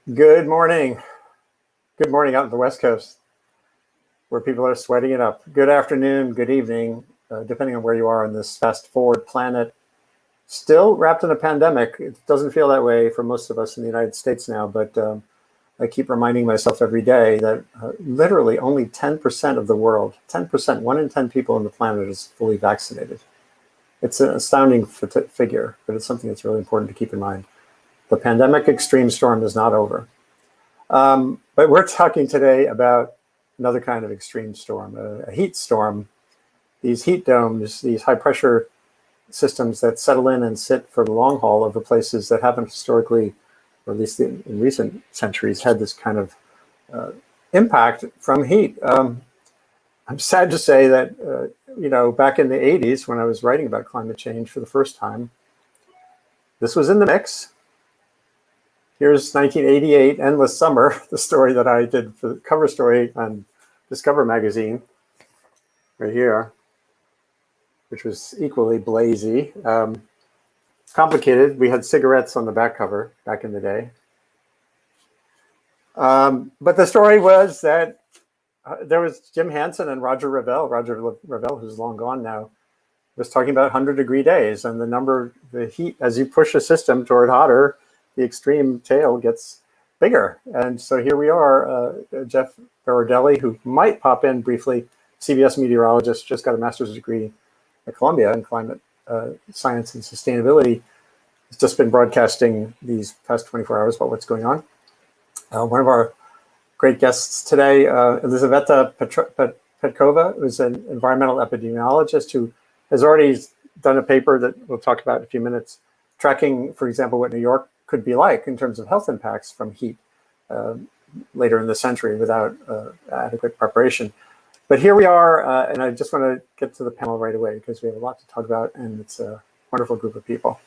Good morning. Good morning out on the West Coast, where people are sweating it up. Good afternoon, good evening, depending on where you are on this fast-forward planet. Still wrapped in a pandemic. It doesn't feel that way for most of us in the United States now, but I keep reminding myself every day that literally only 10% of the world, 10%, 1 in 10 people on the planet is fully vaccinated. It's an astounding figure, but it's something that's really important to keep in mind. The pandemic extreme storm is not over. But we're talking today about another kind of extreme storm, a heat storm. These heat domes, these high pressure systems that settle in and sit for the long haul over places that haven't historically, or at least in recent centuries, had this kind of impact from heat. I'm sad to say that, back in the 80s, when I was writing about climate change for the first time, this was in the mix. Here's 1988, Endless Summer, the story that I did for the cover story on Discover magazine, right here, which was equally blazy. Complicated. We had cigarettes on the back cover back in the day. But the story was that there was Jim Hansen and Roger Revelle, who's long gone now, was talking about 100-degree days, and the heat, as you push a system toward hotter, the extreme tail gets bigger. And so here we are, Jeff Berardelli, who might pop in briefly, CBS meteorologist, just got a master's degree at Columbia in climate science and sustainability. He's just been broadcasting these past 24 hours about what's going on. One of our great guests today, Elisaveta Petkova, who's an environmental epidemiologist who has already done a paper that we'll talk about in a few minutes, tracking, for example, what New York could be like in terms of health impacts from heat later in the century without adequate preparation. But here we are, and I just want to get to the panel right away because we have a lot to talk about, and it's a wonderful group of people.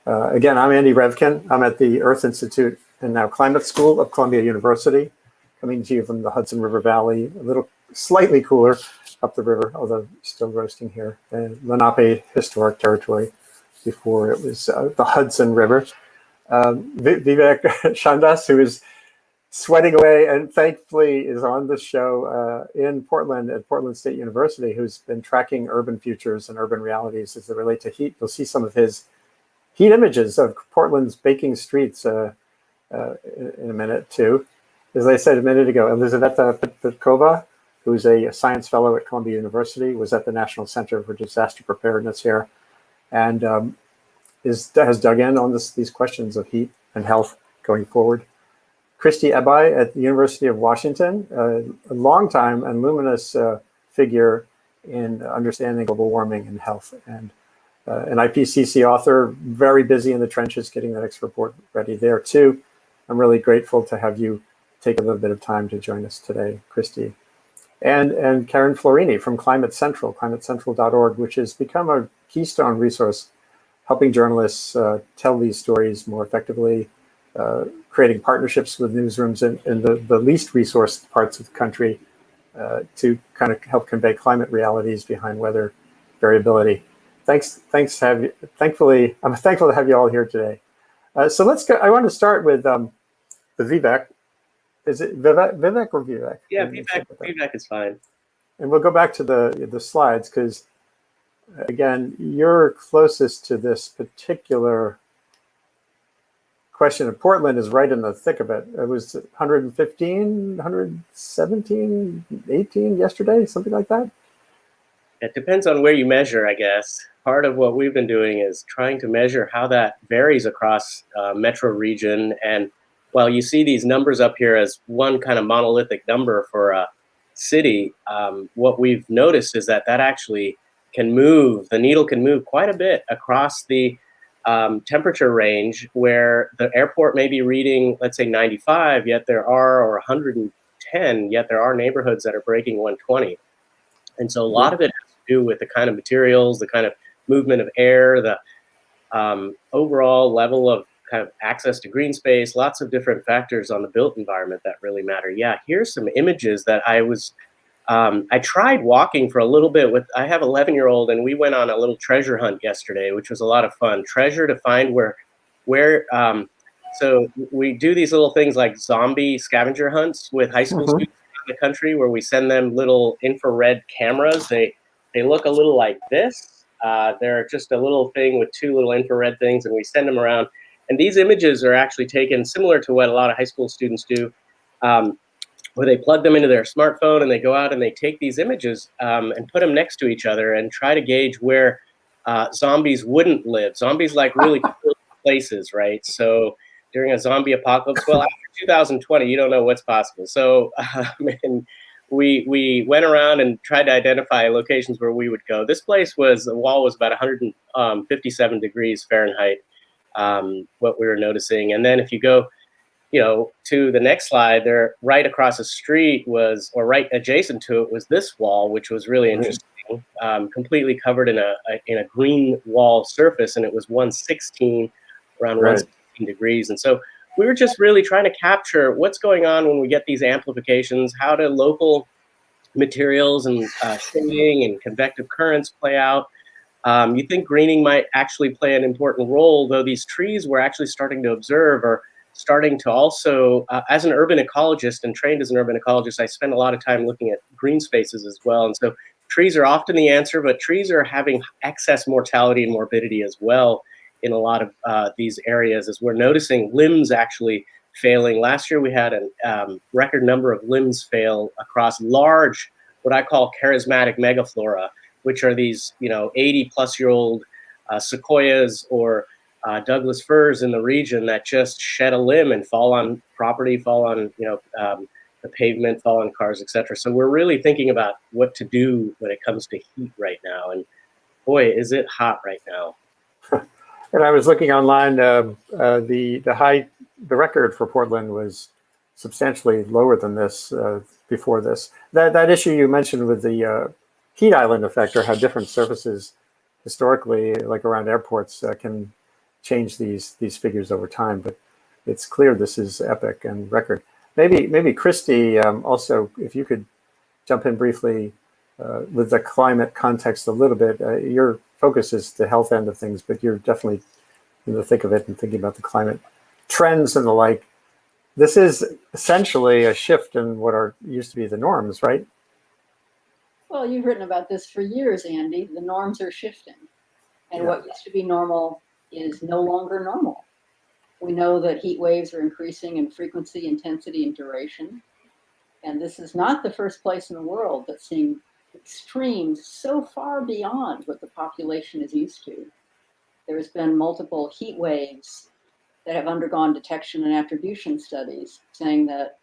Again, I'm Andy Revkin. I'm at the Earth Institute and now Climate School of Columbia University, coming to you from the Hudson River Valley, a little slightly cooler up the river, although still roasting here, in Lenape historic territory before it was the Hudson River. Vivek Shandas, who is sweating away and thankfully is on the show in Portland at Portland State University, who's been tracking urban futures and urban realities as they relate to heat. You'll see some of his heat images of Portland's baking streets in a minute too. As I said a minute ago, Elisaveta Petkova, who's a science fellow at Columbia University, was at the National Center for Disaster Preparedness here, and has dug in on these questions of heat and health going forward. Kristie Ebi at the University of Washington, a longtime and luminous figure in understanding global warming and health, and an IPCC author, very busy in the trenches getting the next report ready there too. I'm really grateful to have you take a little bit of time to join us today, Kristie. And Karen Florini from Climate Central, climatecentral.org, which has become a keystone resource helping journalists tell these stories more effectively, creating partnerships with newsrooms in the least resourced parts of the country to kind of help convey climate realities behind weather variability. I'm thankful to have you all here today. So let's go. I want to start with Vivek. Is it Vivek or Vivek? Yeah, Vivek is fine. And we'll go back to the slides because, again, you're closest to this particular question. And Portland is right in the thick of it. It was 115, 117, 18 yesterday, something like that. It depends on where you measure, I guess. Part of what we've been doing is trying to measure how that varies across metro region. And while you see these numbers up here as one kind of monolithic number for a city, what we've noticed is that actually can move, the needle can move quite a bit across the temperature range, where the airport may be reading, let's say 95, yet there are, or 110, yet there are neighborhoods that are breaking 120. And so a lot of it has to do with the kind of materials, the kind of movement of air, the overall level of kind of access to green space, lots of different factors on the built environment that really matter. Yeah, here's some images that I tried walking for a little bit I have 11-year-old, and we went on a little treasure hunt yesterday, which was a lot of fun. Treasure to find where So we do these little things like zombie scavenger hunts with high school students around the country, where we send them little infrared cameras. They look a little like this. They're just a little thing with two little infrared things, and we send them around. And these images are actually taken similar to what a lot of high school students do, where they plug them into their smartphone and they go out and they take these images and put them next to each other and try to gauge where zombies wouldn't live. Zombies like really cool places, right? So during a zombie apocalypse, well, after 2020, you don't know what's possible. So and we went around and tried to identify locations where we would go. This place the wall was about 157 degrees Fahrenheit, what we were noticing. And then if you go, to the next slide, there right across the street or right adjacent to it was this wall, which was really interesting, completely covered in a green wall surface, and it was 116, around 116 degrees. And so we were just really trying to capture what's going on when we get these amplifications. How do local materials and shading and convective currents play out? You think greening might actually play an important role, though these trees we're actually starting to observe are starting to also, as an urban ecologist and trained as an urban ecologist, I spend a lot of time looking at green spaces as well. And so trees are often the answer, but trees are having excess mortality and morbidity as well in a lot of these areas, as we're noticing limbs actually failing. Last year we had a record number of limbs fail across large, what I call charismatic megaflora, which are these 80-plus-year-old sequoias or Douglas firs in the region that just shed a limb and fall on property, fall on the pavement, fall on cars, etc. So we're really thinking about what to do when it comes to heat right now. And boy, is it hot right now. And I was looking online. The record for Portland was substantially lower than this before this. That issue you mentioned with the heat island effect, or how different surfaces historically, like around airports, can change these figures over time. But it's clear this is epic and record. Maybe Kristie, also, if you could jump in briefly with the climate context a little bit. Your focus is the health end of things, but you're definitely in the thick of it and thinking about the climate trends and the like. This is essentially a shift in what used to be the norms, right? Well, you've written about this for years, Andy. The norms are shifting. And what used to be normal is no longer normal. We know that heat waves are increasing in frequency, intensity, and duration. And this is not the first place in the world that's seeing extremes so far beyond what the population is used to. There's been multiple heat waves that have undergone detection and attribution studies saying that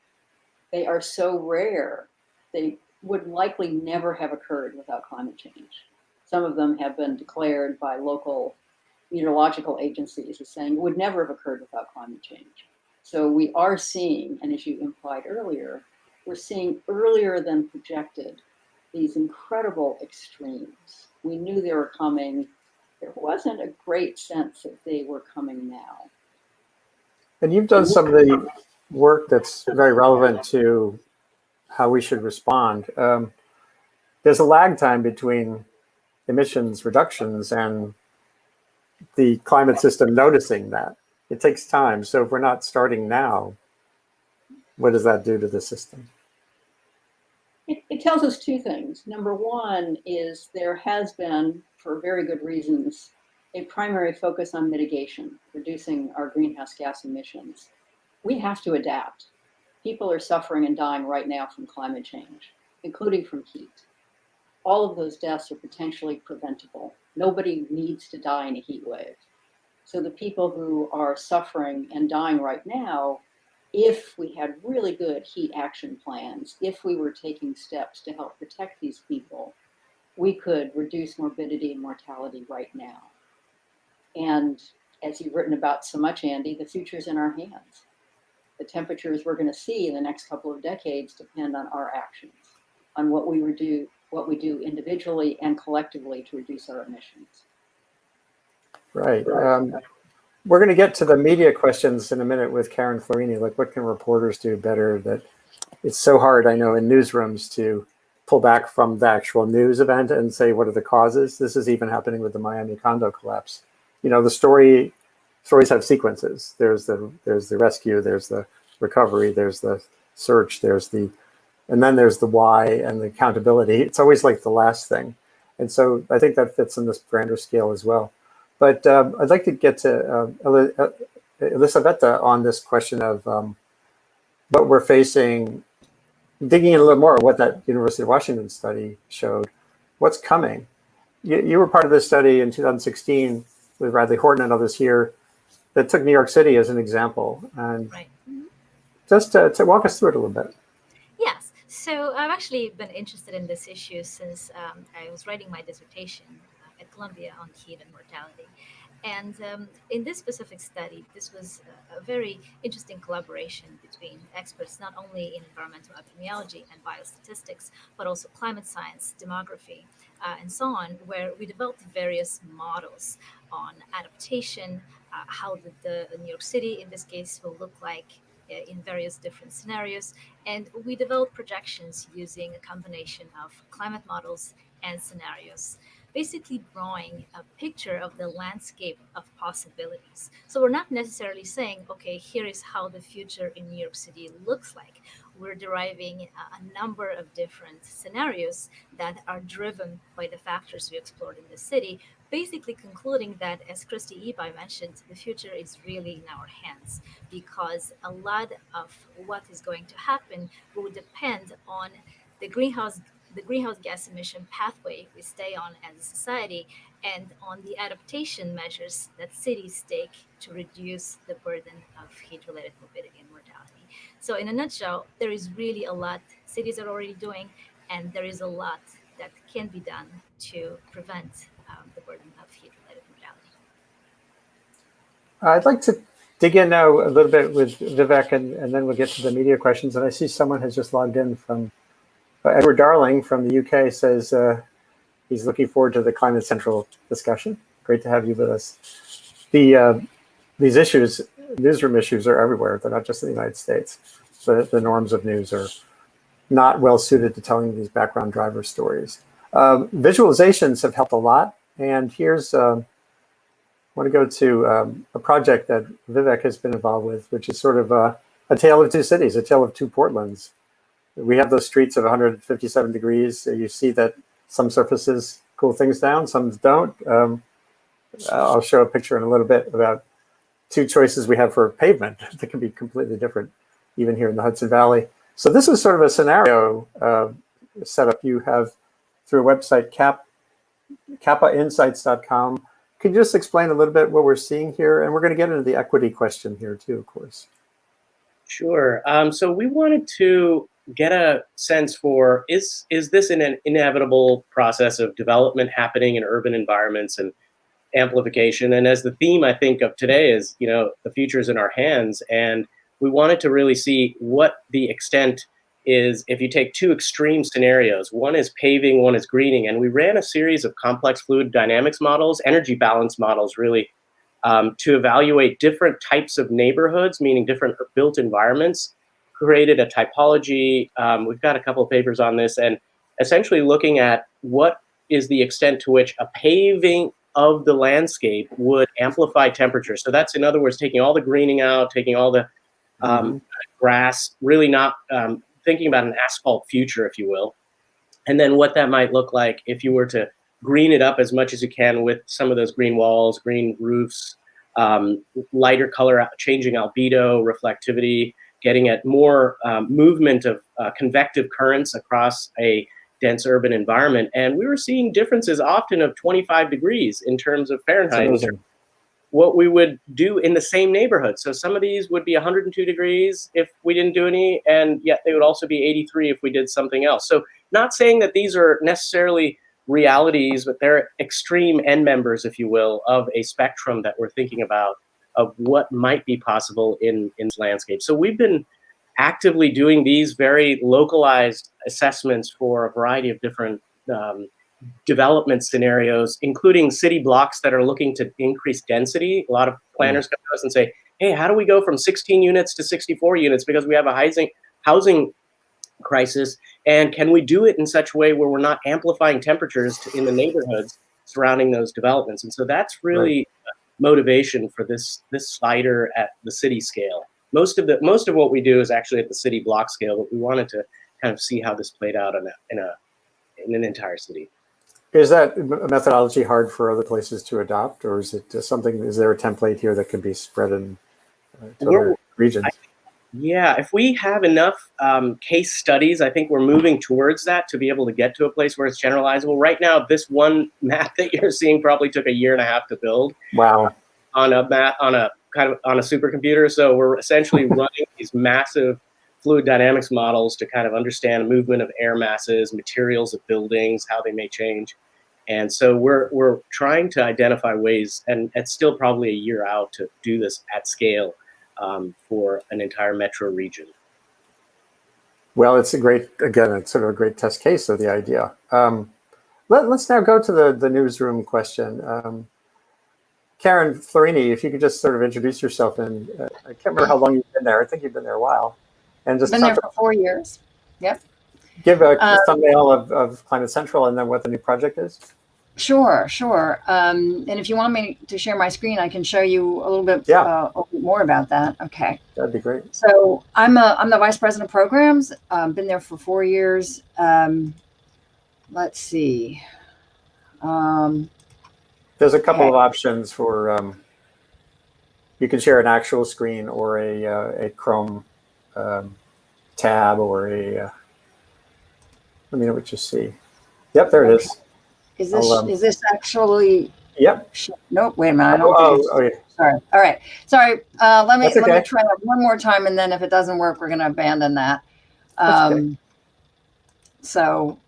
they are so rare, they would likely never have occurred without climate change. Some of them have been declared by local meteorological agencies as saying would never have occurred without climate change. So we are seeing, and as you implied earlier, we're seeing earlier than projected these incredible extremes. We knew they were coming. There wasn't a great sense that they were coming now. And you've done some of the work that's very relevant to how we should respond. There's a lag time between emissions reductions and the climate system noticing that. It takes time. So if we're not starting now, what does that do to the system? It tells us two things. Number one is there has been, for very good reasons, a primary focus on mitigation, reducing our greenhouse gas emissions. We have to adapt. People are suffering and dying right now from climate change, including from heat. All of those deaths are potentially preventable. Nobody needs to die in a heat wave. So the people who are suffering and dying right now, if we had really good heat action plans, if we were taking steps to help protect these people, we could reduce morbidity and mortality right now. And as you've written about so much, Andy, the future's in our hands. The temperatures we're going to see in the next couple of decades depend on our actions, on what we do individually and collectively to reduce our emissions. Right. We're going to get to the media questions in a minute with Karen Florini. Like, what can reporters do better? That it's so hard, I know, in newsrooms to pull back from the actual news event and say, what are the causes? This is even happening with the Miami condo collapse. The story stories have sequences. There's the rescue, there's the recovery, there's the search, and then there's the why and the accountability. It's always like the last thing. And so I think that fits in this grander scale as well. But I'd like to get to Elisaveta on this question of what we're facing, digging in a little more what that University of Washington study showed. What's coming? You were part of this study in 2016 with Radley Horton and others here that took New York City as an example. And Right. just to walk us through it a little bit. Yes. So I've actually been interested in this issue since I was writing my dissertation at Columbia on heat and mortality. And in this specific study, this was a very interesting collaboration between experts, not only in environmental epidemiology and biostatistics, but also climate science, demography, and so on, where we developed various models on adaptation, how the New York City, in this case, will look like in various different scenarios. And we developed projections using a combination of climate models and scenarios, basically drawing a picture of the landscape of possibilities. So we're not necessarily saying, okay, here is how the future in New York City looks like. We're deriving a number of different scenarios that are driven by the factors we explored in the city, basically concluding that, as Kristie Ebi mentioned, the future is really in our hands, because a lot of what is going to happen will depend on the greenhouse gas emission pathway we stay on as a society, and on the adaptation measures that cities take to reduce the burden of heat-related morbidity and mortality. So in a nutshell, there is really a lot cities are already doing, and there is a lot that can be done to prevent the burden of heat-related mortality. I'd like to dig in now a little bit with Vivek, and then we'll get to the media questions. And I see someone has just logged in from Edward Darling from the UK, says he's looking forward to the Climate Central discussion. Great to have you with us. These issues, newsroom issues, are everywhere. They're not just in the United States. The norms of news are not well suited to telling these background driver stories. Visualizations have helped a lot. And here's, I want to go to a project that Vivek has been involved with, which is sort of a tale of two cities, a tale of two Portlands. We have those streets of 157 degrees. You see that some surfaces cool things down, some don't. I'll show a picture in a little bit about two choices we have for pavement that can be completely different, even here in the Hudson Valley. So this is sort of a scenario setup you have through a website, kappainsights.com. Can you just explain a little bit what we're seeing here? And we're going to get into the equity question here too, of course. Sure. So we wanted to get a sense for, is this an inevitable process of development happening in urban environments and amplification? And as the theme, I think, of today is, the future is in our hands. And we wanted to really see what the extent is if you take two extreme scenarios. One is paving, one is greening. And we ran a series of complex fluid dynamics models, energy balance models, really, to evaluate different types of neighborhoods, meaning different built environments, created a typology. We've got a couple of papers on this, and essentially looking at what is the extent to which a paving of the landscape would amplify temperature. So that's, in other words, taking all the greening out, taking all the grass, really not thinking about an asphalt future, if you will. And then what that might look like if you were to green it up as much as you can with some of those green walls, green roofs, lighter color, changing albedo, reflectivity, getting at more movement of convective currents across a dense urban environment. And we were seeing differences often of 25 degrees in terms of Fahrenheit, what we would do in the same neighborhood. So some of these would be 102 degrees if we didn't do any, and yet they would also be 83 if we did something else. So not saying that these are necessarily realities, but they're extreme end members, if you will, of a spectrum that we're thinking about of what might be possible in this landscape. So we've been actively doing these very localized assessments for a variety of different development scenarios, including city blocks that are looking to increase density. A lot of planners come to us and say, hey, how do we go from 16 units to 64 units because we have a housing crisis, and can we do it in such a way where we're not amplifying temperatures in the neighborhoods surrounding those developments? And so that's really motivation for this slider at the city scale. Most of what we do is actually at the city block scale, but we wanted to kind of see how this played out in an entire city. Is that methodology hard for other places to adopt, or is it something? Is there a template here that can be spread in to other regions? Yeah, if we have enough case studies, I think we're moving towards that to be able to get to a place where it's generalizable. Right now, this one map that you're seeing probably took 1.5 years to build. Wow. On a supercomputer. So we're essentially running these massive fluid dynamics models to kind of understand the movement of air masses, materials of buildings, how they may change. And so we're trying to identify ways, and it's still probably 1 year out to do this at scale for an entire metro region. Well, it's it's sort of a great test case of the idea. Let's now go to the newsroom question. Karen Florini, if you could just sort of introduce yourself, and I can't remember how long you've been there. I think you've been there a while, and just been there for 4 years. Yep. Give a thumbnail of Climate Central and then what the new project is. Sure. And if you want me to share my screen, I can show you a little bit more about that. Okay. That'd be great. So I'm the vice president of programs. Been there for 4 years. Let's see. There's a couple of options for you can share an actual screen or a Chrome tab or a. Let me know what you see. Yep, there it is. Is this actually? Yep. Nope. Wait a minute. I don't think yeah. Sorry. All right. Sorry. Let me try that one more time, and then if it doesn't work, we're going to abandon that. So.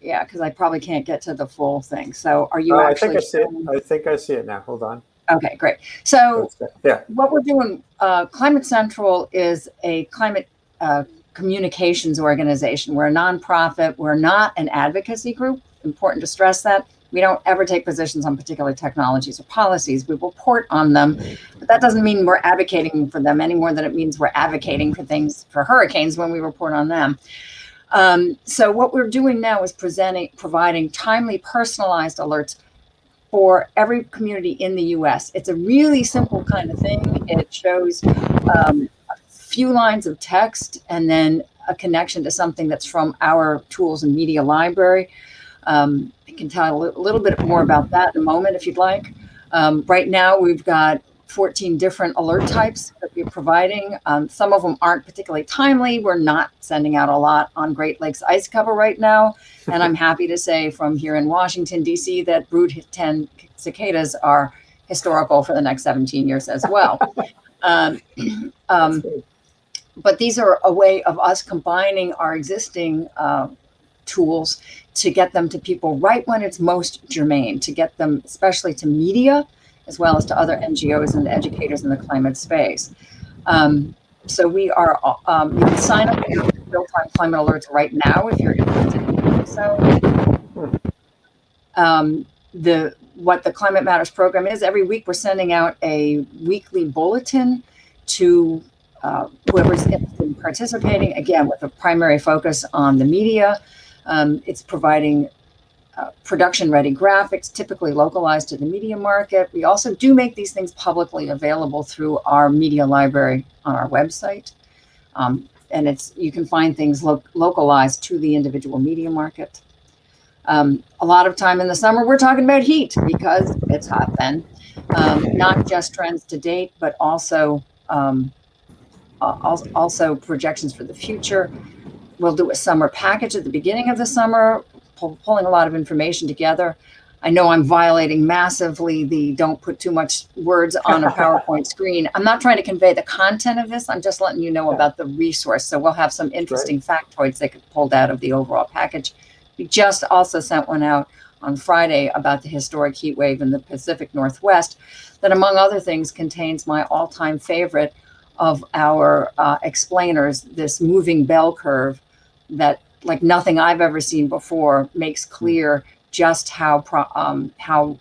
Yeah, because I probably can't get to the full thing. So are you actually? I think I see it now. Hold on. Okay, great. So what we're doing, Climate Central is a climate communications organization. We're a nonprofit. We're not an advocacy group. Important to stress that. We don't ever take positions on particular technologies or policies. We report on them, but that doesn't mean we're advocating for them any more than it means we're advocating for things for hurricanes when we report on them. So what we're doing now is providing timely, personalized alerts for every community in the U.S. It's a really simple kind of thing. It shows a few lines of text and then a connection to something that's from our tools and media library. I can tell a little bit more about that in a moment if you'd like. Right now, we've got 14 different alert types that we're providing. Some of them aren't particularly timely. We're not sending out a lot on Great Lakes ice cover right now. And I'm happy to say from here in Washington, D.C., that brood 10 cicadas are historical for the next 17 years as well. But these are a way of us combining our existing tools to get them to people right when it's most germane, to get them especially to media, as well as to other NGOs and educators in the climate space. So we are, you can sign up for real-time climate alerts right now if you're interested in doing so. What the Climate Matters program is, every week we're sending out a weekly bulletin to whoever's interested in participating, again, with a primary focus on the media. It's providing production-ready graphics, typically localized to the media market. We also do make these things publicly available through our media library on our website. And you can find things localized to the individual media market. A lot of time in the summer, we're talking about heat because it's hot then. Not just trends to date, but also projections for the future. We'll do a summer package at the beginning of the summer, pulling a lot of information together. I know I'm violating massively the don't put too much words on a PowerPoint screen. I'm not trying to convey the content of this. I'm just letting you know about the resource. So we'll have some interesting factoids that get pulled out of the overall package. We just also sent one out on Friday about the historic heat wave in the Pacific Northwest that, among other things, contains my all-time favorite of our explainers, this moving bell curve that, like nothing I've ever seen before, makes clear just how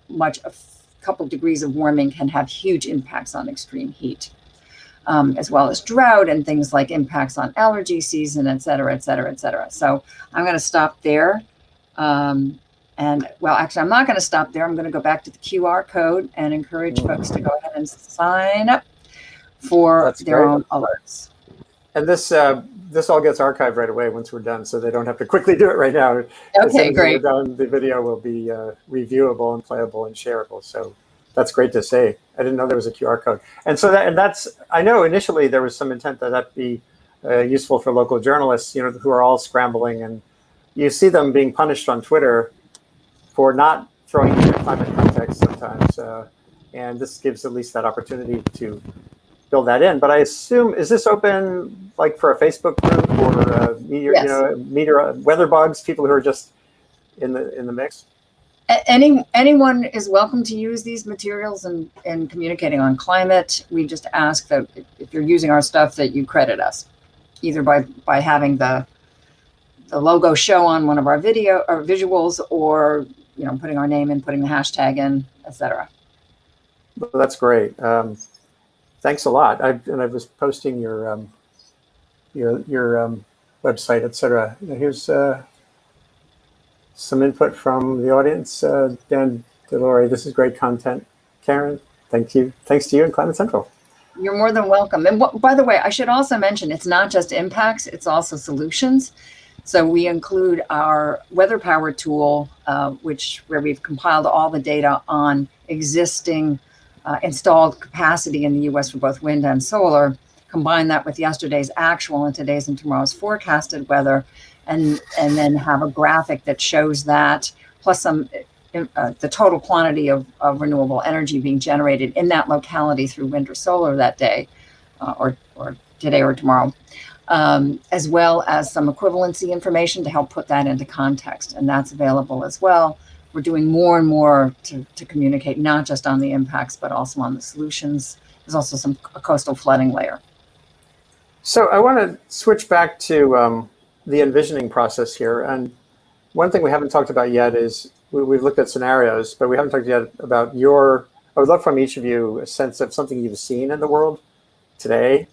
much a couple degrees of warming can have huge impacts on extreme heat, as well as drought and things like impacts on allergy season, et cetera, et cetera, et cetera. So I'm going to stop there. And And well, actually, I'm not going to stop there. I'm going to go back to the QR code and encourage folks to go ahead and sign up for their own alerts. And this all gets archived right away once we're done, so they don't have to quickly do it right now. As soon as we're done, the video will be reviewable and playable and shareable. So that's great to say. I didn't know there was a QR code. And so that's, I know initially there was some intent that that'd be useful for local journalists, you know, who are all scrambling, and you see them being punished on Twitter for not throwing in climate context sometimes. And this gives at least that opportunity to build that in. But I assume, is this open like for a Facebook group or meteor weather bugs, people who are just in the mix? Anyone is welcome to use these materials in communicating on climate. We just ask that if you're using our stuff that you credit us, either by having the logo show on one of our video or visuals, or putting our name in, putting the hashtag in, etc. Well, that's great. Thanks a lot. I was posting your website, etc. Here's some input from the audience. Dan Delore, this is great content. Karen, thank you. Thanks to you and Climate Central. You're more than welcome. And by the way, I should also mention, it's not just impacts, it's also solutions. So we include our weather power tool, where we've compiled all the data on existing installed capacity in the US for both wind and solar, combine that with yesterday's actual and today's and tomorrow's forecasted weather, and then have a graphic that shows that, plus the total quantity of renewable energy being generated in that locality through wind or solar that day, or today or tomorrow, as well as some equivalency information to help put that into context. And that's available as well. We're doing more and more to communicate, not just on the impacts, but also on the solutions. There's also a coastal flooding layer. So I want to switch back to the envisioning process here. And one thing we haven't talked about yet is we've looked at scenarios, but we haven't talked yet about I would love from each of you a sense of something you've seen in the world today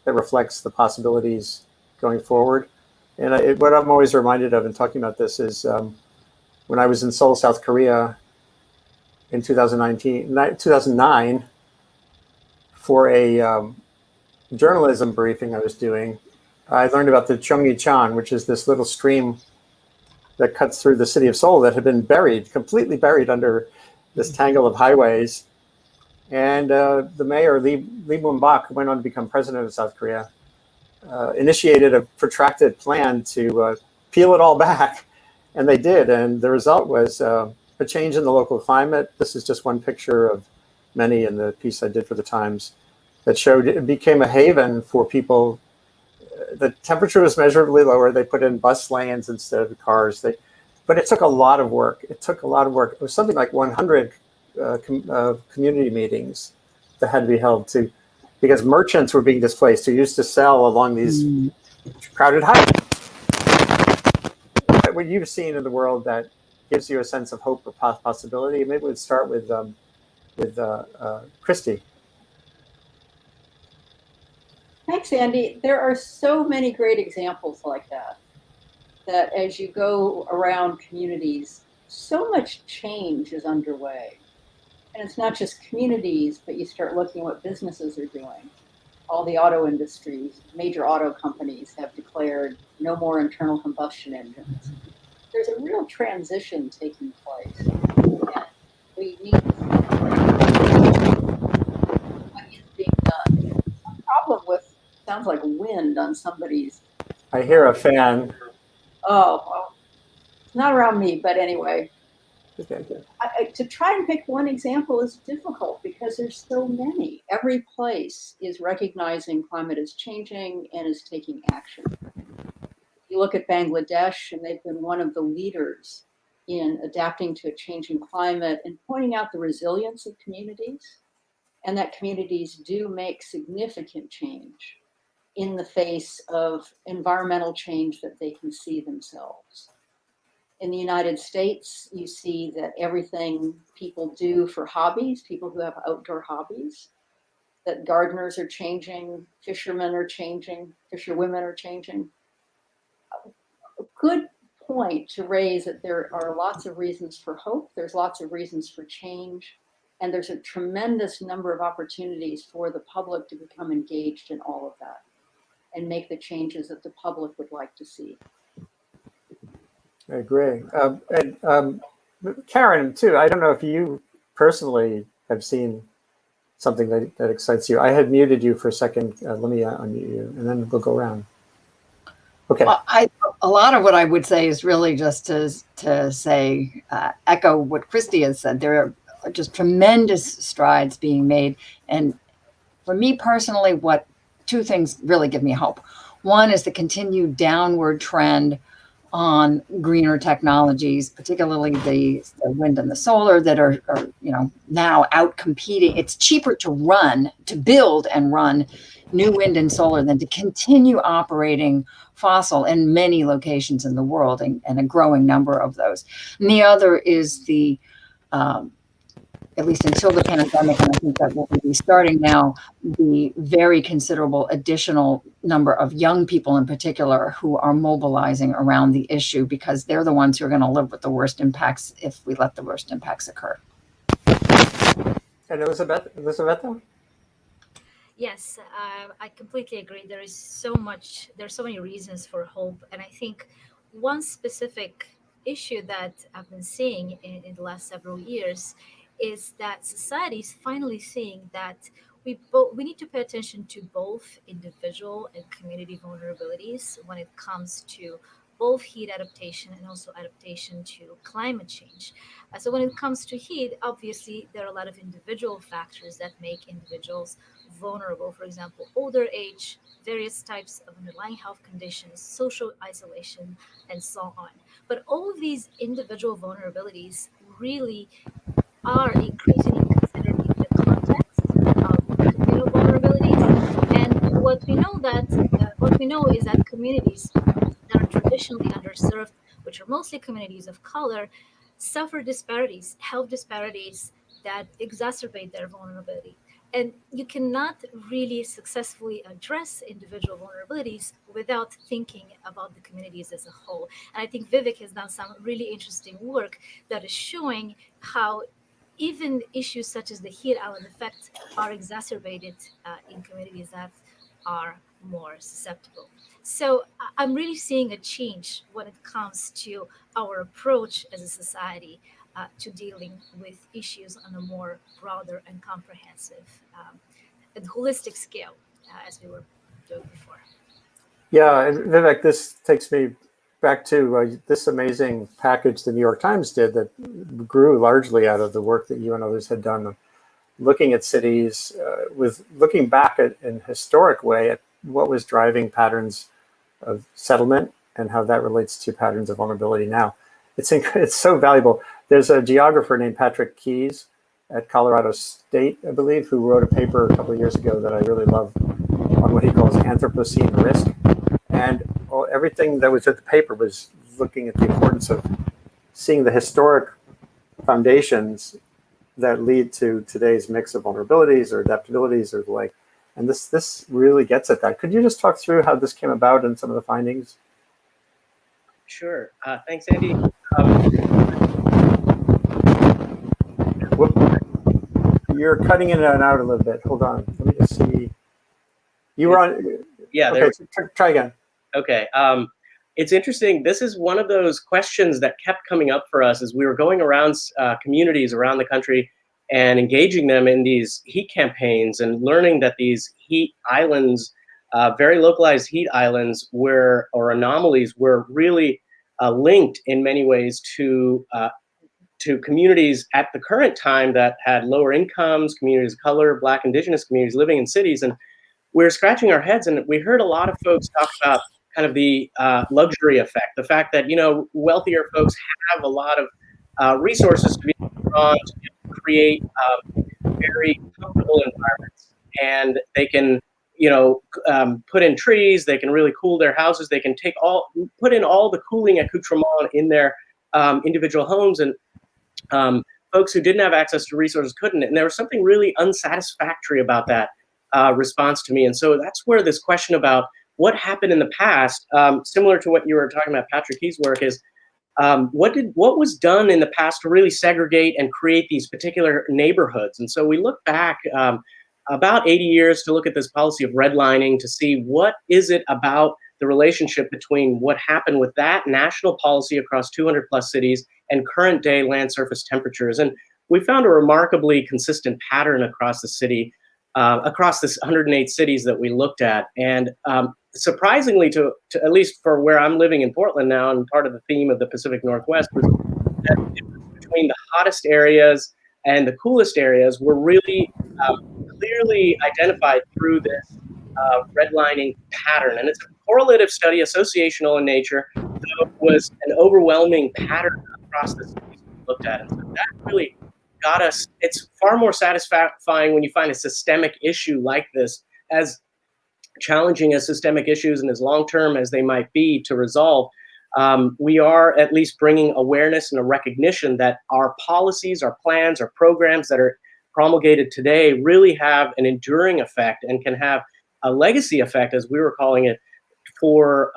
that reflects the possibilities going forward. And what I'm always reminded of in talking about this is when I was in Seoul, South Korea in 2009 for a journalism briefing I was doing, I learned about the Cheonggyecheon, which is this little stream that cuts through the city of Seoul that had been completely buried under this tangle of highways. And the mayor, Lee Moon-bak, who went on to become president of South Korea, initiated a protracted plan to peel it all back. And they did. And the result was a change in the local climate. This is just one picture of many in the piece I did for the Times that showed it became a haven for people. The temperature was measurably lower. They put in bus lanes instead of cars. But it took a lot of work. It was something like 100 community meetings that had to be held because merchants were being displaced who used to sell along these crowded highways. What you've seen in the world that gives you a sense of hope or possibility? Maybe we'd start with Kristie. Thanks, Andy. There are so many great examples like that as you go around communities, so much change is underway. And it's not just communities, but you start looking at what businesses are doing. All the auto industries, major auto companies have declared no more internal combustion engines. There's a real transition taking place. And we need to see what is being done. The problem with, sounds like wind on somebody's. I hear a fan. Oh, well, it's not around me, but anyway. Okay. To try and pick one example is difficult because there's so many. Every place is recognizing climate is changing and is taking action. You look at Bangladesh, and they've been one of the leaders in adapting to a changing climate and pointing out the resilience of communities, and that communities do make significant change in the face of environmental change that they can see themselves. In the United States, you see that everything people do for hobbies, people who have outdoor hobbies, that gardeners are changing, fishermen are changing, fisherwomen are changing. A good point to raise that there are lots of reasons for hope, there's lots of reasons for change, and there's a tremendous number of opportunities for the public to become engaged in all of that and make the changes that the public would like to see. I agree. Karen, too, I don't know if you personally have seen something that excites you. I had muted you for a second. Let me unmute you, and then we'll go around. Okay. Well, a lot of what I would say is really just to say, echo what Kristie has said. There are just tremendous strides being made. And for me personally, two things really give me hope. One is the continued downward trend on greener technologies, particularly the wind and the solar that are now out competing. It's cheaper to build and run new wind and solar than to continue operating fossil in many locations in the world, and a growing number of those. And the other is the, at least until the pandemic, and I think that will be starting now, the very considerable additional number of young people in particular who are mobilizing around the issue, because they're the ones who are going to live with the worst impacts if we let the worst impacts occur. And Elisaveta? Yes, I completely agree. There's so many reasons for hope. And I think one specific issue that I've been seeing in the last several years is that society is finally seeing that we need to pay attention to both individual and community vulnerabilities when it comes to both heat adaptation and also adaptation to climate change. So when it comes to heat, obviously there are a lot of individual factors that make individuals vulnerable. For example, older age, various types of underlying health conditions, social isolation, and so on. But all of these individual vulnerabilities really are increasingly considered in the context of communal vulnerabilities. And what we know is that communities that are traditionally underserved, which are mostly communities of color, suffer disparities, health disparities that exacerbate their vulnerability. And you cannot really successfully address individual vulnerabilities without thinking about the communities as a whole. And I think Vivek has done some really interesting work that is showing how even issues such as the heat island effect are exacerbated in communities that are more susceptible. So I'm really seeing a change when it comes to our approach as a society to dealing with issues on a more broader and comprehensive and holistic scale, as we were doing before. Yeah, and Vivek, this takes me back to this amazing package the New York Times did that grew largely out of the work that you and others had done, looking at cities, looking back in a historic way at what was driving patterns of settlement and how that relates to patterns of vulnerability now. It's so valuable. There's a geographer named Patrick Keyes at Colorado State, I believe, who wrote a paper a couple of years ago that I really love on what he calls Anthropocene risk. And everything that was at the paper was looking at the importance of seeing the historic foundations that lead to today's mix of vulnerabilities or adaptabilities or the like. And this really gets at that. Could you just talk through how this came about and some of the findings? Sure. Thanks, Andy. You're cutting in and out a little bit. Hold on. Let me just see. You were on. Yeah. Okay, try again. Okay. It's interesting. This is one of those questions that kept coming up for us as we were going around communities around the country and engaging them in these heat campaigns and learning that these heat islands, very localized heat islands or anomalies were really linked in many ways to communities at the current time that had lower incomes, communities of color, Black, Indigenous communities living in cities. And we're scratching our heads, and we heard a lot of folks talk about kind of the luxury effect, the fact that, wealthier folks have a lot of resources to be drawn to create very comfortable environments, and they can, put in trees, they can really cool their houses, they can put in all the cooling accoutrement in their individual homes, and folks who didn't have access to resources couldn't. And there was something really unsatisfactory about that response to me. And so that's where this question about what happened in the past, similar to what you were talking about, Patrick Key's work, is what was done in the past to really segregate and create these particular neighborhoods? And so we look back about 80 years to look at this policy of redlining to see what is it about the relationship between what happened with that national policy across 200 plus cities and current day land surface temperatures. And we found a remarkably consistent pattern across the city, across this 108 cities that we looked at. And surprisingly, to at least for where I'm living in Portland now, and part of the theme of the Pacific Northwest, was that between the hottest areas and the coolest areas were really clearly identified through this redlining pattern. And it's a correlative study, associational in nature, so it was an overwhelming pattern across the cities we looked at. And so that really got us, it's far more satisfying when you find a systemic issue like this, as challenging as systemic issues and as long-term as they might be to resolve. We are at least bringing awareness and a recognition that our policies, our plans, our programs that are promulgated today really have an enduring effect and can have a legacy effect, as we were calling it, for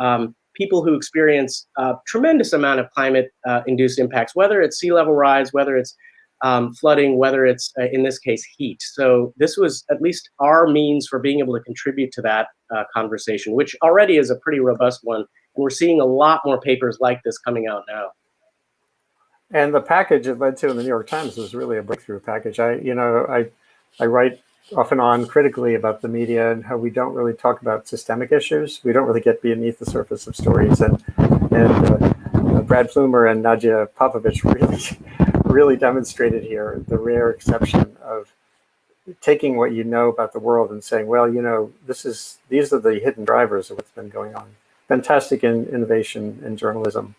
people who experience a tremendous amount of climate-induced impacts, whether it's sea level rise, whether it's flooding, whether it's, in this case, heat. So this was at least our means for being able to contribute to that conversation, which already is a pretty robust one. And we're seeing a lot more papers like this coming out now. And the package it led to in the New York Times was really a breakthrough package. I write off and on critically about the media and how we don't really talk about systemic issues. We don't really get beneath the surface of stories. And Brad Plumer and Nadia Popovich really demonstrated here the rare exception of taking what you know about the world and saying, well, these are the hidden drivers of what's been going on. Fantastic innovation in journalism.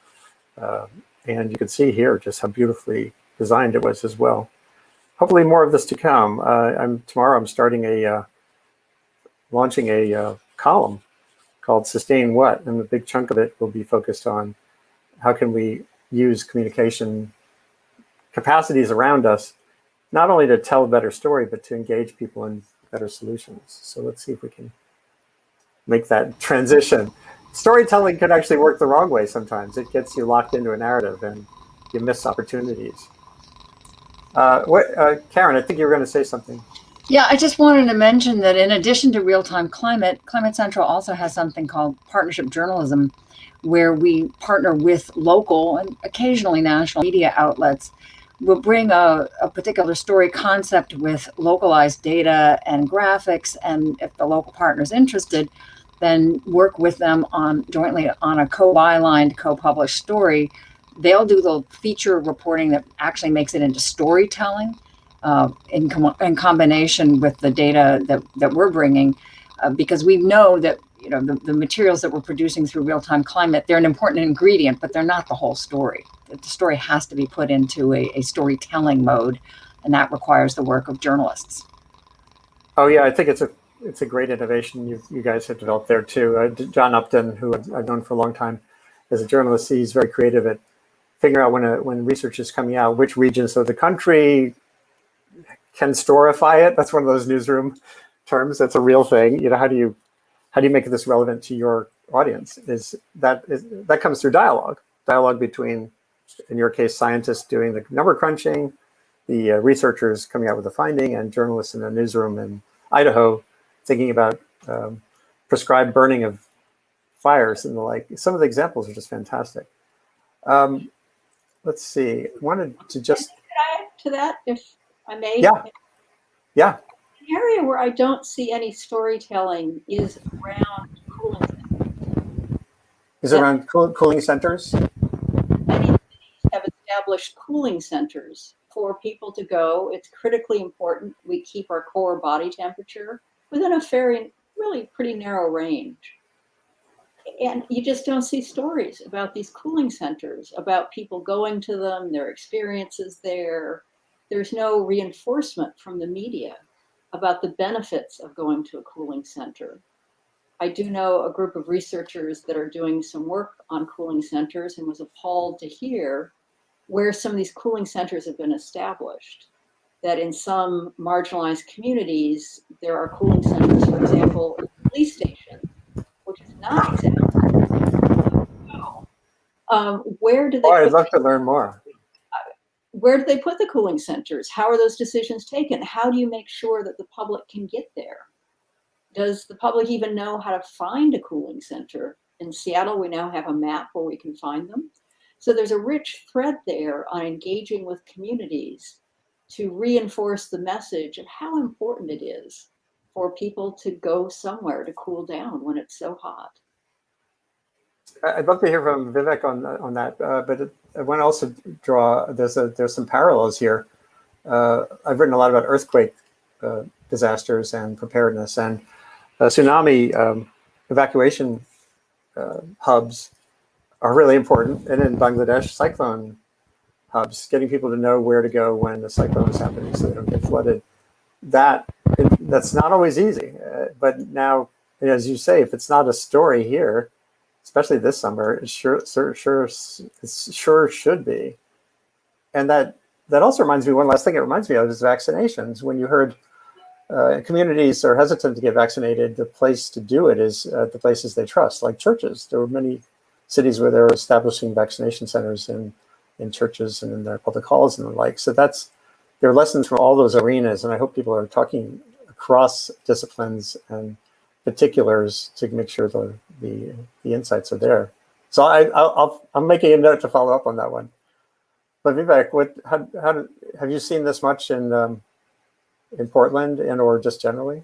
And you can see here just how beautifully designed it was as well. Hopefully more of this to come. Tomorrow I'm starting launching a column called Sustain What? And the big chunk of it will be focused on how can we use communication capacities around us, not only to tell a better story, but to engage people in better solutions. So let's see if we can make that transition. Storytelling could actually work the wrong way sometimes. It gets you locked into a narrative and you miss opportunities. Karen, I think you were going to say something. Yeah, I just wanted to mention that in addition to real-time climate, Climate Central also has something called partnership journalism, where we partner with local and occasionally national media outlets. We'll bring a particular story concept with localized data and graphics, and if the local partner is interested, then work with them jointly on a co-bylined, co-published story. They'll do the feature reporting that actually makes it into storytelling in combination with the data that we're bringing, because we know that the materials that we're producing through real-time climate, they're an important ingredient, but they're not the whole story. The story has to be put into a storytelling mode, and that requires the work of journalists. Oh yeah, I think it's a great innovation you guys have developed there too. John Upton, who I've known for a long time as a journalist, he's very creative at figuring out when research is coming out, which regions of the country can storify it. That's one of those newsroom terms. That's a real thing. How do you make this relevant to your audience? That comes through dialogue between, in your case, scientists doing the number crunching, the researchers coming out with the finding, and journalists in a newsroom in Idaho thinking about prescribed burning of fires and the like. Some of the examples are just fantastic. Let's see. I wanted to just... Can I add to that, if I may? Yeah. An area where I don't see any storytelling is around cooling centers. Is it around cooling centers? Many cities have established cooling centers for people to go. It's critically important we keep our core body temperature within a really pretty narrow range. And you just don't see stories about these cooling centers, about people going to them, their experiences there. There's no reinforcement from the media about the benefits of going to a cooling center. I do know a group of researchers that are doing some work on cooling centers, and was appalled to hear where some of these cooling centers have been established. That in some marginalized communities, there are cooling centers, for example, at the police station, which is not exactly Where do they? Oh, I'd love to learn more. Where do they put the cooling centers? How are those decisions taken? How do you make sure that the public can get there? Does the public even know how to find a cooling center? In Seattle, we now have a map where we can find them. So there's a rich thread there on engaging with communities to reinforce the message of how important it is for people to go somewhere to cool down when it's so hot. I'd love to hear from Vivek on that, but I want to also draw, there's some parallels here. I've written a lot about earthquake disasters and preparedness, and tsunami evacuation hubs are really important. And in Bangladesh, cyclone hubs, getting people to know where to go when the cyclone is happening so they don't get flooded. That's not always easy, but now, as you say, if it's not a story here, especially this summer, it sure should be. And that also reminds me, one last thing it reminds me of is vaccinations. When you heard communities are hesitant to get vaccinated, the place to do it is the places they trust, like churches. There were many cities where they were establishing vaccination centers in churches and in their public halls and the like. So there are lessons from all those arenas, and I hope people are talking across disciplines and particulars to make sure the insights are there. So I'm making a note to follow up on that one. But Vivek, have you seen this much in Portland and or just generally?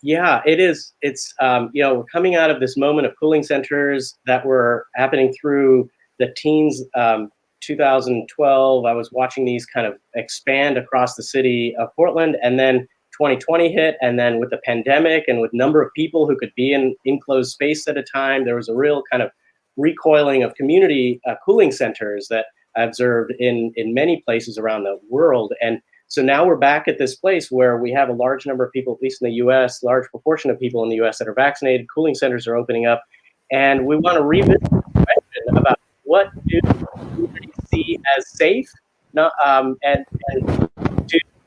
Yeah, it is. It's we're coming out of this moment of cooling centers that were happening through the teens. 2012, I was watching these kind of expand across the city of Portland, and then 2020 hit, and then with the pandemic and with number of people who could be in enclosed space at a time, there was a real kind of recoiling of community cooling centers that I observed in many places around the world. And so now we're back at this place where we have a large number of people, at least in the US, large proportion of people in the US that are vaccinated, cooling centers are opening up, and we want to revisit the question about what do communities see as safe, not and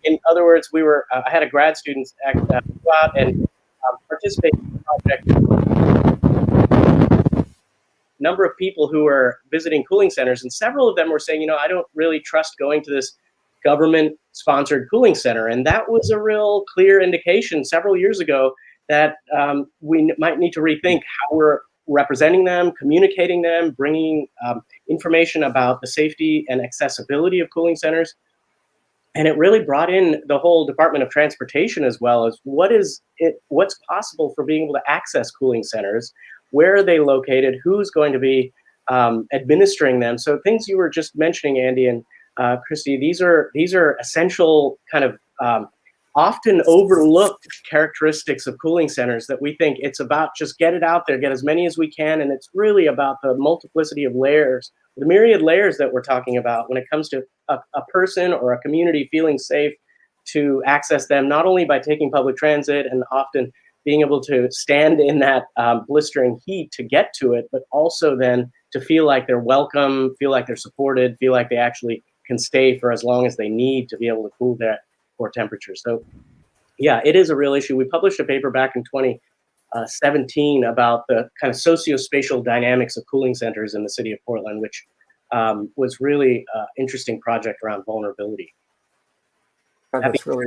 in other words, I had a grad student go out and participate in the project. Number of people who were visiting cooling centers, and several of them were saying, I don't really trust going to this government-sponsored cooling center. And that was a real clear indication several years ago that we might need to rethink how we're representing them, communicating them, bringing information about the safety and accessibility of cooling centers. And it really brought in the whole Department of Transportation as well as what's possible for being able to access cooling centers, where are they located, who's going to be administering them. So things you were just mentioning, Andy and Kristie, these are essential kind of often overlooked characteristics of cooling centers that we think it's about just get it out there, get as many as we can. And it's really about the multiplicity of layers, the myriad layers that we're talking about when it comes to a person or a community feeling safe to access them, not only by taking public transit and often being able to stand in that blistering heat to get to it, but also then to feel like they're welcome, feel like they're supported, feel like they actually can stay for as long as they need to be able to cool that core temperature. So yeah, it is a real issue. We published a paper back in 2017 about the kind of socio-spatial dynamics of cooling centers in the city of Portland, which was really an interesting project around vulnerability. That's really,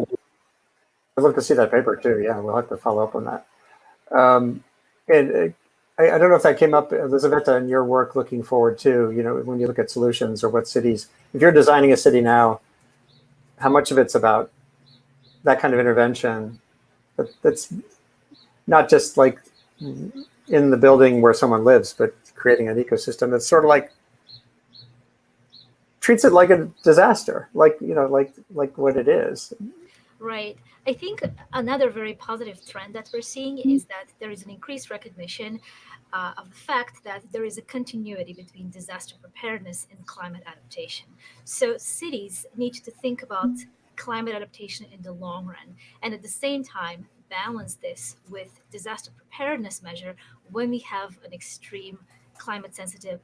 I'd love to see that paper too. Yeah, we'll have to follow up on that. And I don't know if that came up, Elisaveta, in your work looking forward too, when you look at solutions or what cities, if you're designing a city now, how much of it's about that kind of intervention that's not just like in the building where someone lives, but creating an ecosystem that's sort of like treats it like a disaster, like what it is. Right. I think another very positive trend that we're seeing is that there is an increased recognition of the fact that there is a continuity between disaster preparedness and climate adaptation. So cities need to think about climate adaptation in the long run, and at the same time balance this with disaster preparedness measure when we have an extreme climate sensitive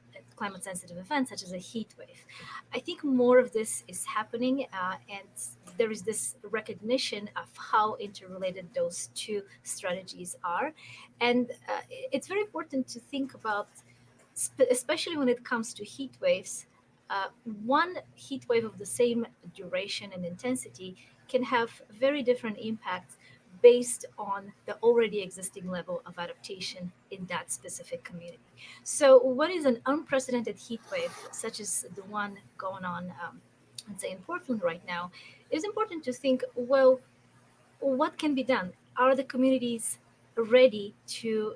event such as a heat wave. I think more of this is happening, and there is this recognition of how interrelated those two strategies are. And it's very important to think about especially when it comes to heat waves. One heat wave of the same duration and intensity can have very different impacts based on the already existing level of adaptation in that specific community. So what is an unprecedented heat wave, such as the one going on, let's say in Portland right now, it is important to think, well, what can be done? Are the communities ready to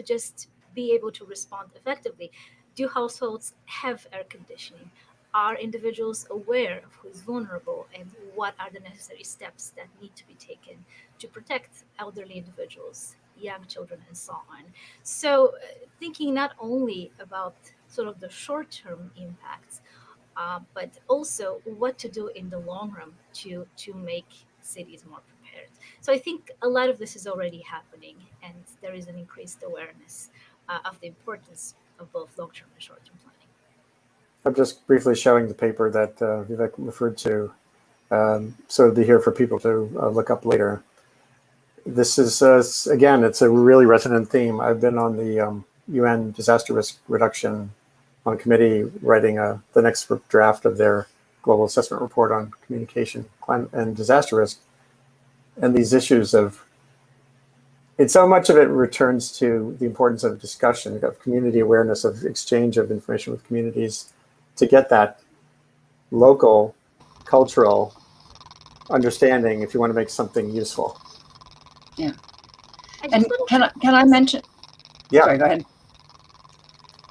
just be able to respond effectively? Do households have air conditioning? Are individuals aware of who is vulnerable, and what are the necessary steps that need to be taken to protect elderly individuals, young children, and so on? So thinking not only about sort of the short-term impacts, but also what to do in the long run to make cities more prepared. So I think a lot of this is already happening, and there is an increased awareness of the importance of both long-term and short-term planning. I'm just briefly showing the paper that Vivek referred to, so it'll be here for people to look up later. This is, again, it's a really resonant theme. I've been on the UN disaster risk reduction on committee writing the next draft of their global assessment report on communication, climate, and disaster risk. And these issues of, so much of it returns to the importance of discussion, of community awareness, of exchange of information with communities to get that local, cultural understanding if you want to make something useful. Yeah. And can I mention? Yeah. Sorry, go ahead.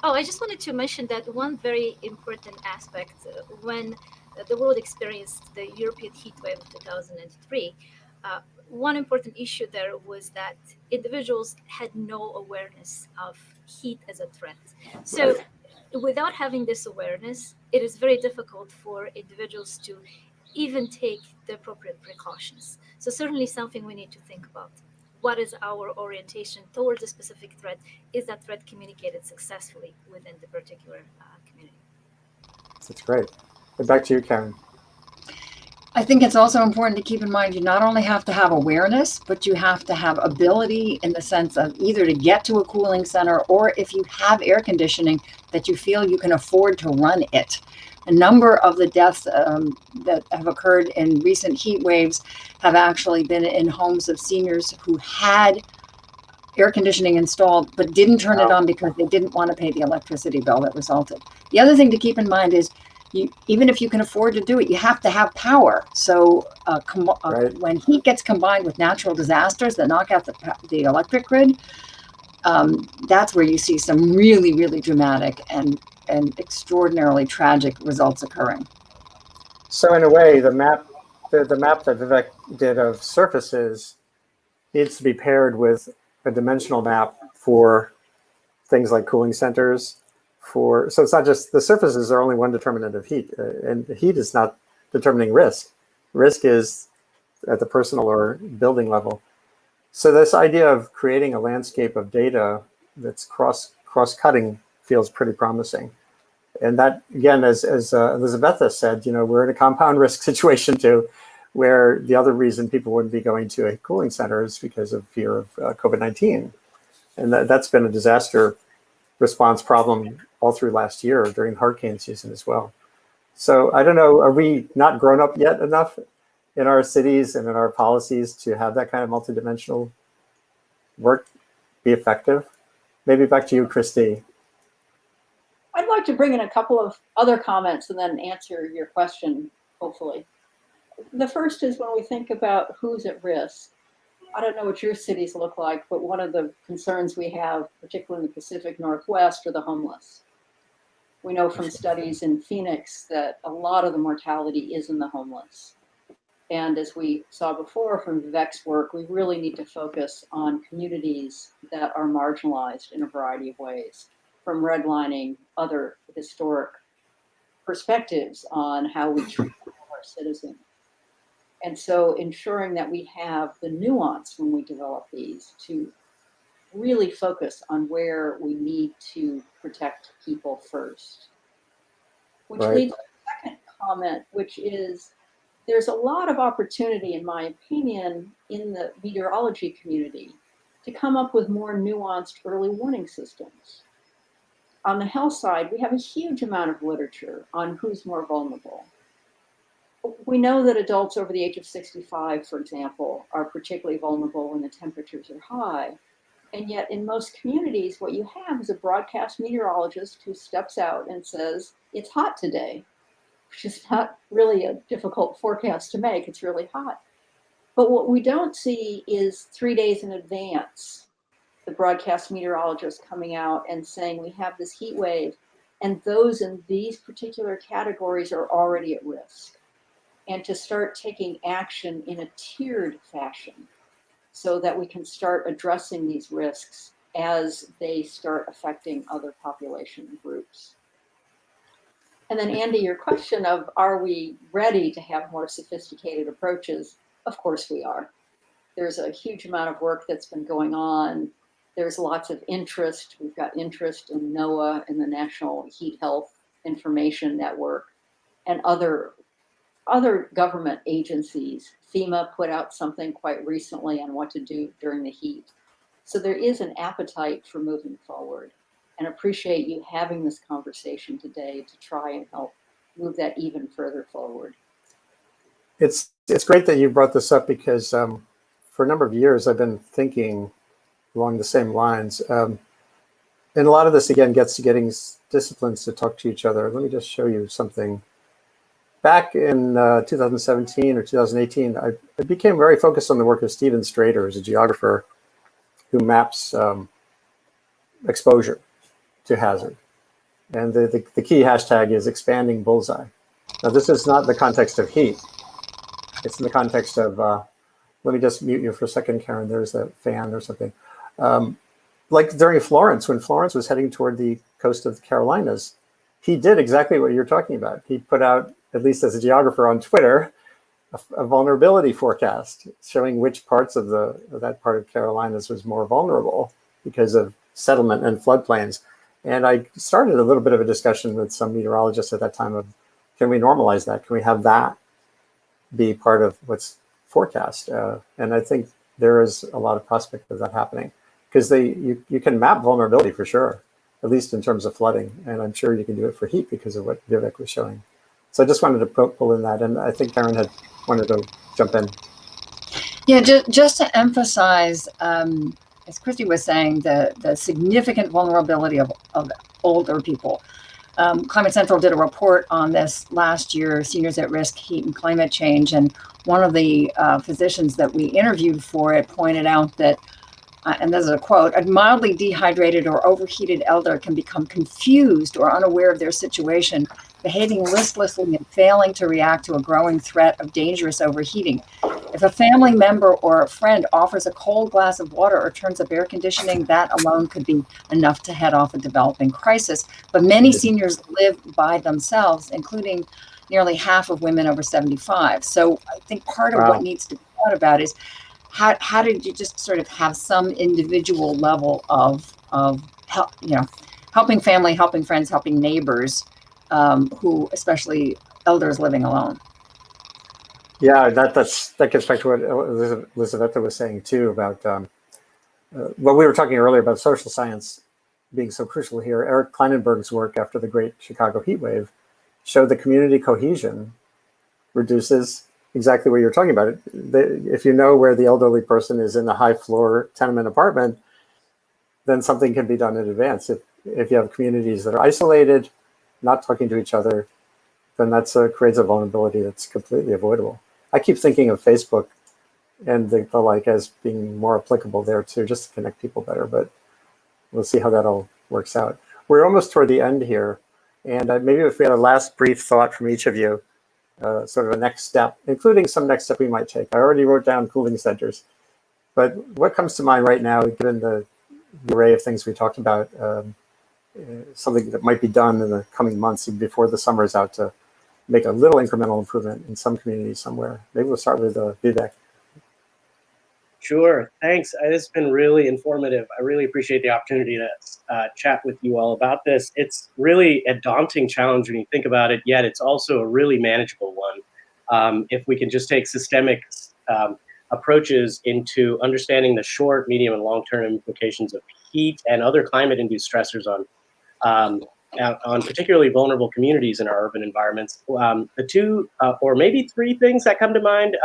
Oh, I just wanted to mention that one very important aspect when the world experienced the European heat wave of 2003, one important issue there was that individuals had no awareness of heat as a threat. So without having this awareness, it is very difficult for individuals to even take the appropriate precautions. So certainly something we need to think about. What is our orientation towards a specific threat? Is that threat communicated successfully within the particular community? That's great. And back to you, Karen. I think it's also important to keep in mind you not only have to have awareness, but you have to have ability in the sense of either to get to a cooling center, or if you have air conditioning, that you feel you can afford to run it. A number of the deaths that have occurred in recent heat waves have actually been in homes of seniors who had air conditioning installed, but didn't turn it on because they didn't want to pay the electricity bill that resulted. The other thing to keep in mind is even if you can afford to do it, you have to have power. So when heat gets combined with natural disasters that knock out the electric grid, that's where you see some really, really dramatic and extraordinarily tragic results occurring. So in a way, the map that Vivek did of surfaces needs to be paired with a dimensional map for things like cooling centers. So it's not just the surfaces are only one determinant of heat, and heat is not determining risk. Risk is at the personal or building level. So this idea of creating a landscape of data that's cross-cutting feels pretty promising. And that, again, as Elisaveta said, we're in a compound risk situation too, where the other reason people wouldn't be going to a cooling center is because of fear of COVID-19. And that's been a disaster response problem all through last year during hurricane season as well. So I don't know, are we not grown up yet enough in our cities and in our policies to have that kind of multidimensional work be effective? Maybe back to you, Kristie. I'd like to bring in a couple of other comments and then answer your question, hopefully. The first is when we think about who's at risk. I don't know what your cities look like, but one of the concerns we have, particularly in the Pacific Northwest, are the homeless. We know from studies in Phoenix that a lot of the mortality is in the homeless. And as we saw before from Vivek's work, we really need to focus on communities that are marginalized in a variety of ways, from redlining, other historic perspectives on how we treat our citizens. And so ensuring that we have the nuance when we develop these to really focus on where we need to protect people first. Which leads to the second comment, which is there's a lot of opportunity, in my opinion, in the meteorology community to come up with more nuanced early warning systems. on the health side, we have a huge amount of literature on who's more vulnerable. We know that adults over the age of 65, for example, are particularly vulnerable when the temperatures are high. And yet in most communities, what you have is a broadcast meteorologist who steps out and says, it's hot today, which is not really a difficult forecast to make. It's really hot. But what we don't see is 3 days in advance, the broadcast meteorologist coming out and saying, we have this heat wave, and those in these particular categories are already at risk. And to start taking action in a tiered fashion so that we can start addressing these risks as they start affecting other population groups. And then Andy, your question of, are we ready to have more sophisticated approaches? Of course we are. There's a huge amount of work that's been going on. There's lots of interest. We've got interest in NOAA and the National Heat Health Information Network and other government agencies. FEMA put out something quite recently on what to do during the heat. So there is an appetite for moving forward, and appreciate you having this conversation today to try and help move that even further forward. It's great that you brought this up because for a number of years I've been thinking along the same lines. And a lot of this again gets to getting disciplines to talk to each other. Let me just show you something. Back in 2017 or 2018, I became very focused on the work of Stephen Strader, who's a geographer who maps exposure to hazard. And the key hashtag is expanding Bulleseye. Now, this is not the context of heat. It's in the context of, let me just mute you for a second, Karen. There's a fan or something. Like during Florence, when Florence was heading toward the coast of the Carolinas, he did exactly what you're talking about. He put out, at least as a geographer on Twitter, a vulnerability forecast showing which parts of that part of Carolinas was more vulnerable because of settlement and floodplains. And I started a little bit of a discussion with some meteorologists at that time of, can we normalize that? Can we have that be part of what's forecast? And I think there is a lot of prospect of that happening because you can map vulnerability for sure, at least in terms of flooding. And I'm sure you can do it for heat because of what Vivek was showing. So I just wanted to pull in that. And I think Karen had wanted to jump in. Yeah, just to emphasize, as Kristie was saying, the significant vulnerability of older people. Climate Central did a report on this last year, Seniors at Risk, Heat and Climate Change. And one of the physicians that we interviewed for it pointed out that, and this is a quote, a mildly dehydrated or overheated elder can become confused or unaware of their situation, behaving listlessly and failing to react to a growing threat of dangerous overheating. If a family member or a friend offers a cold glass of water or turns up air conditioning, that alone could be enough to head off a developing crisis. But many seniors live by themselves, including nearly half of women over 75. So I think part of what needs to be thought about is how did you just sort of have some individual level of help, helping family, helping friends, helping neighbors, who, especially elders living alone. Yeah, that gets back to what Elisaveta was saying too about what we were talking earlier about social science being so crucial here. Eric Kleinenberg's work after the Great Chicago Heat Wave showed that community cohesion reduces exactly what you're talking about. If you know where the elderly person is in a high floor tenement apartment, then something can be done in advance. If you have communities that are isolated, not talking to each other, then that creates a vulnerability that's completely avoidable. I keep thinking of Facebook and the like as being more applicable there too, just to connect people better, but we'll see how that all works out. We're almost toward the end here, and maybe if we had a last brief thought from each of you, sort of a next step, including some next step we might take. I already wrote down cooling centers, but what comes to mind right now, given the array of things we talked about, something that might be done in the coming months before the summer is out to make a little incremental improvement in some community somewhere. Maybe we'll start with Vivek. Sure, thanks. It's been really informative. I really appreciate the opportunity to chat with you all about this. It's really a daunting challenge when you think about it, yet it's also a really manageable one. If we can just take systemic approaches into understanding the short, medium, and long-term implications of heat and other climate-induced stressors on on particularly vulnerable communities in our urban environments. The two or maybe three things that come to mind,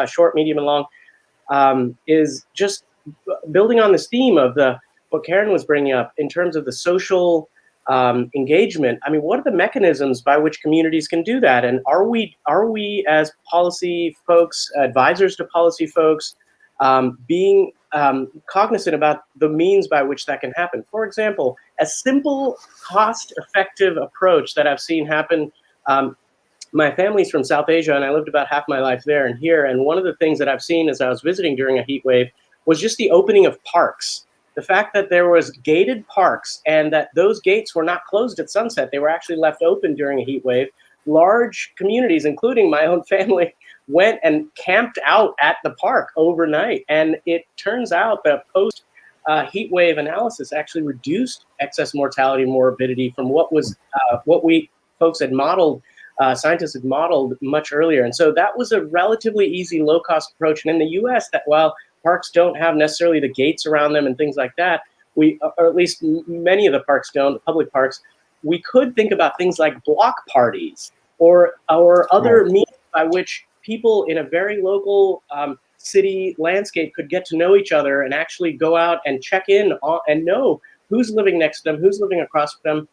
short, medium, and long, is just building on this theme of what Karen was bringing up in terms of the social engagement. I mean, what are the mechanisms by which communities can do that? And are we as policy folks, advisors to policy folks, being cognizant about the means by which that can happen? For example, a simple, cost-effective approach that I've seen happen. My family's from South Asia, and I lived about half my life there and here. And one of the things that I've seen as I was visiting during a heat wave was just the opening of parks. The fact that there was gated parks and that those gates were not closed at sunset, they were actually left open during a heat wave. Large communities, including my own family, went and camped out at the park overnight. And it turns out that post heat wave analysis actually reduced excess mortality and morbidity from what we folks had modeled, scientists had modeled much earlier. And so that was a relatively easy, low-cost approach. And in the US, that while parks don't have necessarily the gates around them and things like that, or at least many of the parks don't, the public parks, we could think about things like block parties or other means by which people in a very local city landscape could get to know each other and actually go out and check in on, and know who's living next to them, who's living across from them,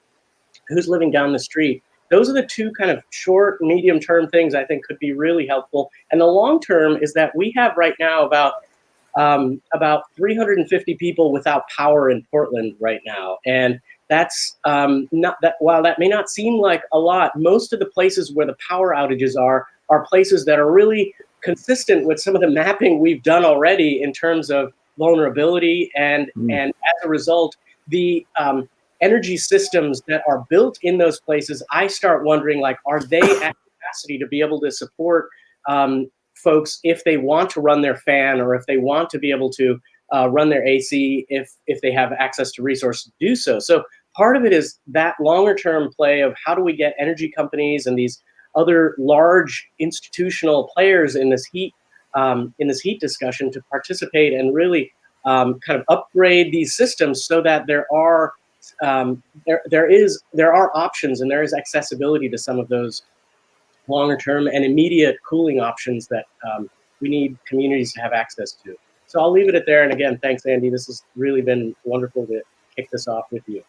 who's living down the street. Those are the two kind of short, medium-term things I think could be really helpful. And the long-term is that we have right now about 350 people without power in Portland right now. And that's not that, while that may not seem like a lot, most of the places where the power outages are places that are really consistent with some of the mapping we've done already in terms of vulnerability. And as a result, the energy systems that are built in those places, I start wondering, like, are they at capacity to be able to support folks if they want to run their fan, or if they want to be able to run their AC, if they have access to resources to do so. So part of it is that longer term play of how do we get energy companies and these other large institutional players in this heat discussion to participate and really kind of upgrade these systems so that there are options and there is accessibility to some of those longer term and immediate cooling options that we need communities to have access to. So I'll leave it at there. And again, thanks, Andy. This has really been wonderful to kick this off with you.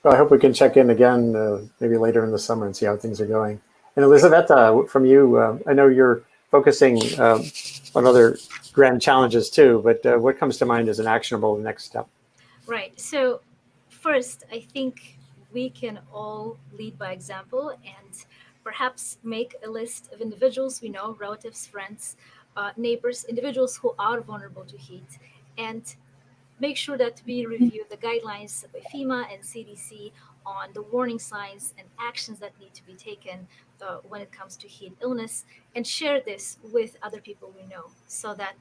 Well, I hope we can check in again maybe later in the summer and see how things are going. And Elisaveta, from you, I know you're focusing on other grand challenges too, but what comes to mind as an actionable next step? Right. So first, I think we can all lead by example and perhaps make a list of individuals we know, relatives, friends, neighbors, individuals who are vulnerable to heat, and make sure that we review the guidelines by FEMA and CDC on the warning signs and actions that need to be taken when it comes to heat illness, and share this with other people we know so that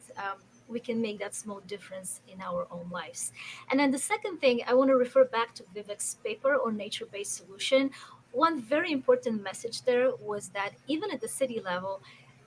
we can make that small difference in our own lives. And then the second thing, I want to refer back to Vivek's paper on nature-based solution. One very important message there was that even at the city level,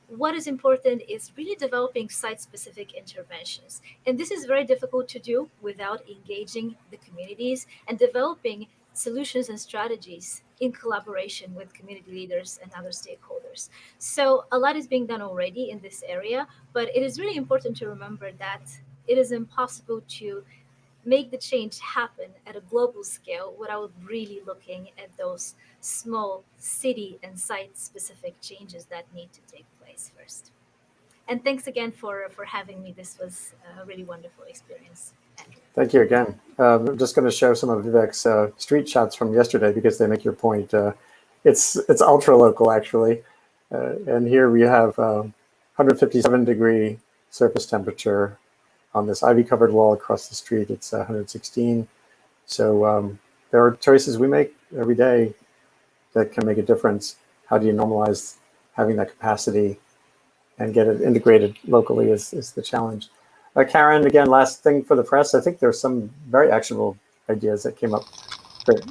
what is important is really developing site-specific interventions. And this is very difficult to do without engaging the communities and developing solutions and strategies in collaboration with community leaders and other stakeholders. So a lot is being done already in this area, but it is really important to remember that it is impossible to make the change happen at a global scale without really looking at those small city and site-specific changes that need to take place first. And thanks again for having me. This was a really wonderful experience, Andrew. Thank you again. I'm just going to show some of Vivek's street shots from yesterday because they make your point. It's ultra local actually, and here we have 157 degree surface temperature on this ivy covered wall across the street. It's 116. So there are choices we make every day that can make a difference. How do you normalize having that capacity and get it integrated locally is the challenge. Karen, again, last thing for the press. I think there's some very actionable ideas that came up. Great.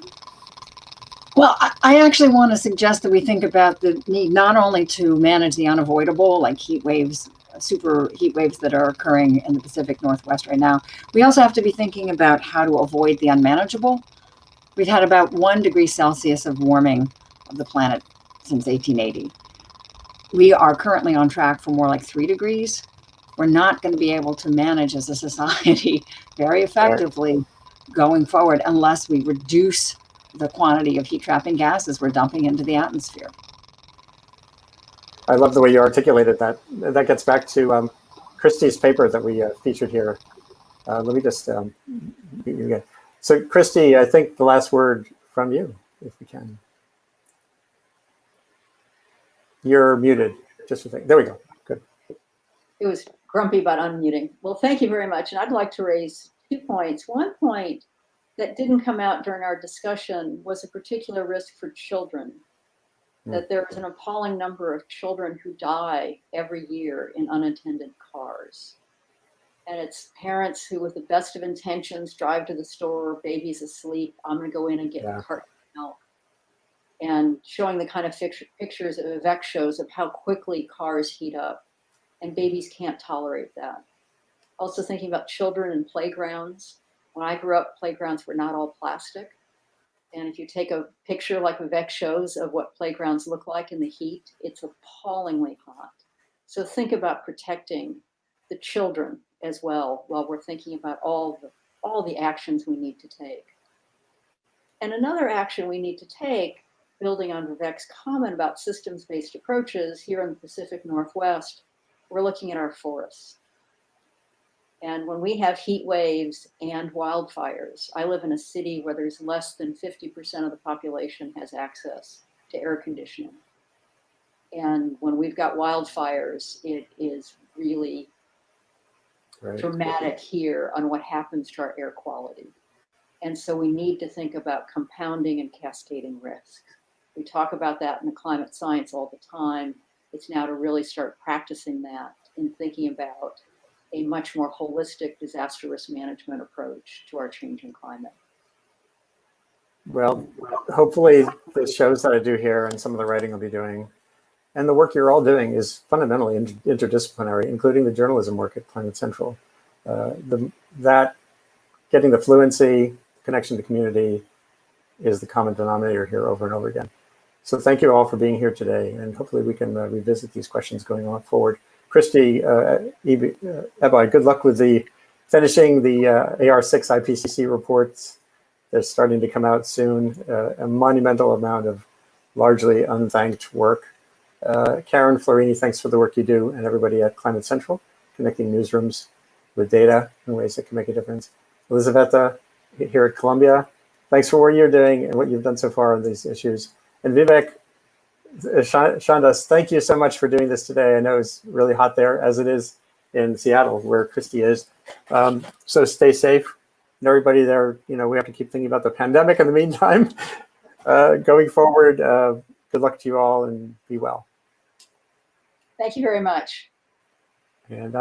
Well, I actually want to suggest that we think about the need not only to manage the unavoidable, like heat waves, super heat waves that are occurring in the Pacific Northwest right now. We also have to be thinking about how to avoid the unmanageable. We've had about 1 degree Celsius of warming of the planet since 1880. We are currently on track for more like 3 degrees. We're not going to be able to manage as a society very effectively going forward unless we reduce the quantity of heat trapping gases we're dumping into the atmosphere. I love the way you articulated that. That gets back to Kristie's paper that we featured here. Let me just so Kristie, I think the last word from you, if we can. You're muted. Just a thing. There we go. Good. It was grumpy about unmuting. Well, thank you very much. And I'd like to raise 2 points. One point that didn't come out during our discussion was a particular risk for children. That there is an appalling number of children who die every year in unattended cars. And it's parents who, with the best of intentions, drive to the store, baby's asleep, I'm going to go in and get a carton of milk. And showing the kind of pictures that Vivek shows of how quickly cars heat up, and babies can't tolerate that. Also thinking about children in playgrounds. When I grew up, playgrounds were not all plastic. And if you take a picture like Vivek shows of what playgrounds look like in the heat, it's appallingly hot. So think about protecting the children as well while we're thinking about all the actions we need to take. And another action we need to take, building on Vivek's comment about systems-based approaches here in the Pacific Northwest, we're looking at our forests. And when we have heat waves and wildfires, I live in a city where there's less than 50% of the population has access to air conditioning. And when we've got wildfires, it is really dramatic here on what happens to our air quality. And so we need to think about compounding and cascading risks. We talk about that in the climate science all the time. It's now to really start practicing that in thinking about a much more holistic disaster risk management approach to our changing climate. Well, hopefully the shows that I do here and some of the writing I'll be doing and the work you're all doing is fundamentally interdisciplinary, including the journalism work at Climate Central. That getting the fluency, connection to community is the common denominator here over and over again. So thank you all for being here today, and hopefully we can revisit these questions going on forward. Kristie Ebi, good luck with finishing the AR6 IPCC reports. They're starting to come out soon. A monumental amount of largely unthanked work. Karen Florini, thanks for the work you do, and everybody at Climate Central, connecting newsrooms with data in ways that can make a difference. Elisaveta here at Columbia, thanks for what you're doing and what you've done so far on these issues. And Vivek, Shandas, thank you so much for doing this today. I know it's really hot there, as it is in Seattle, where Kristie is. So stay safe. And everybody there, we have to keep thinking about the pandemic in the meantime. Going forward, good luck to you all and be well. Thank you very much. And